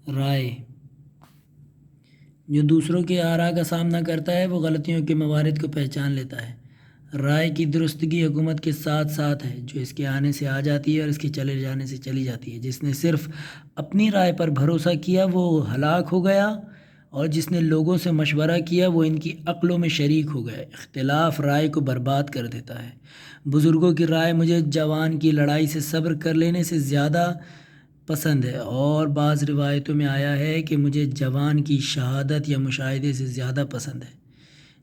رائے جو دوسروں کے آراء کا سامنا کرتا ہے وہ غلطیوں کے موارد کو پہچان لیتا ہے۔ رائے کی درستگی حکومت کے ساتھ ساتھ ہے، جو اس کے آنے سے آ جاتی ہے اور اس کے چلے جانے سے چلی جاتی ہے۔ جس نے صرف اپنی رائے پر بھروسہ کیا وہ ہلاک ہو گیا، اور جس نے لوگوں سے مشورہ کیا وہ ان کی عقلوں میں شریک ہو گئے۔ اختلاف رائے کو برباد کر دیتا ہے۔ بزرگوں کی رائے مجھے جوان کی لڑائی سے صبر کر لینے سے زیادہ پسند ہے، اور بعض روایتوں میں آیا ہے کہ مجھے جوان کی شہادت یا مشاہدے سے زیادہ پسند ہے۔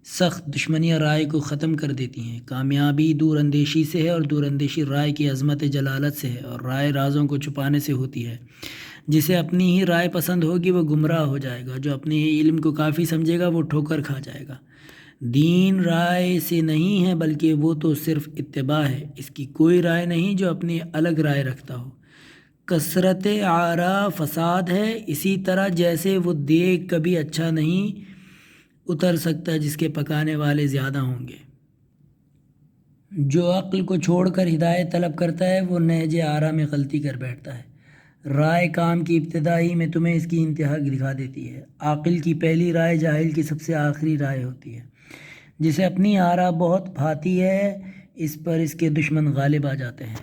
سخت دشمنیاں رائے کو ختم کر دیتی ہیں۔ کامیابی دور اندیشی سے ہے، اور دور اندیشی رائے کی عظمت جلالت سے ہے، اور رائے رازوں کو چھپانے سے ہوتی ہے۔ جسے اپنی ہی رائے پسند ہوگی وہ گمراہ ہو جائے گا، جو اپنے ہی علم کو کافی سمجھے گا وہ ٹھوکر کھا جائے گا۔ دین رائے سے نہیں ہے، بلکہ وہ تو صرف اتباع ہے، اس کی کوئی رائے نہیں جو اپنی الگ رائے رکھتا ہو۔ کثرت آراء فساد ہے، اسی طرح جیسے وہ دیگ کبھی اچھا نہیں اتر سکتا جس کے پکانے والے زیادہ ہوں گے۔ جو عقل کو چھوڑ کر ہدایت طلب کرتا ہے وہ نہج آراء میں غلطی کر بیٹھتا ہے۔ رائے کام کی ابتدا ہی میں تمہیں اس کی انتہا دکھا دیتی ہے۔ عاقل کی پہلی رائے جاہل کی سب سے آخری رائے ہوتی ہے۔ جسے اپنی آراء بہت بھاتی ہے اس پر اس کے دشمن غالب آ جاتے ہیں۔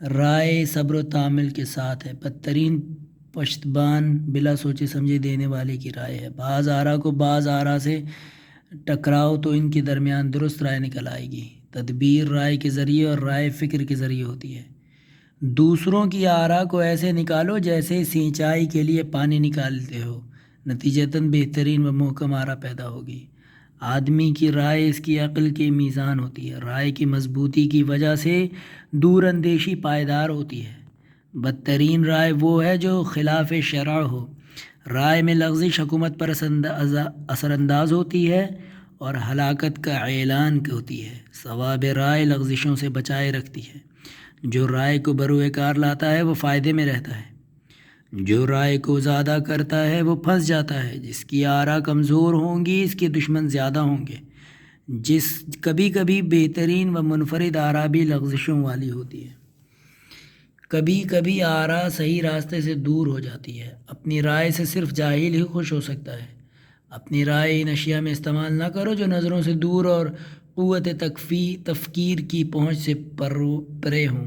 رائے صبر و تحمل کے ساتھ ہے، بدترین پشتبان بلا سوچے سمجھے دینے والے کی رائے ہے۔ بعض آراء کو بعض آراء سے ٹکراؤ تو ان کے درمیان درست رائے نکل آئے گی۔ تدبیر رائے کے ذریعے اور رائے فکر کے ذریعے ہوتی ہے۔ دوسروں کی آراء کو ایسے نکالو جیسے سینچائی کے لیے پانی نکالتے ہو، نتیجتاً بہترین و محکم آراء پیدا ہوگی۔ آدمی کی رائے اس کی عقل کے میزان ہوتی ہے۔ رائے کی مضبوطی کی وجہ سے دور اندیشی پائیدار ہوتی ہے۔ بدترین رائے وہ ہے جو خلاف شرع ہو۔ رائے میں لغزش حکومت پر اثر انداز ہوتی ہے اور ہلاکت کا اعلان ہوتی ہے۔ صواب رائے لغزشوں سے بچائے رکھتی ہے۔ جو رائے کو بروئے کار لاتا ہے وہ فائدے میں رہتا ہے، جو رائے کو زیادہ کرتا ہے وہ پھنس جاتا ہے۔ جس کی آراء کمزور ہوں گی اس کے دشمن زیادہ ہوں گے۔ کبھی کبھی بہترین و منفرد آراء بھی لغزشوں والی ہوتی ہے۔ کبھی کبھی آراء صحیح راستے سے دور ہو جاتی ہے۔ اپنی رائے سے صرف جاہل ہی خوش ہو سکتا ہے۔ اپنی رائے ان اشیاء میں استعمال نہ کرو جو نظروں سے دور اور قوت تفکیر کی پہنچ سے پرے ہوں۔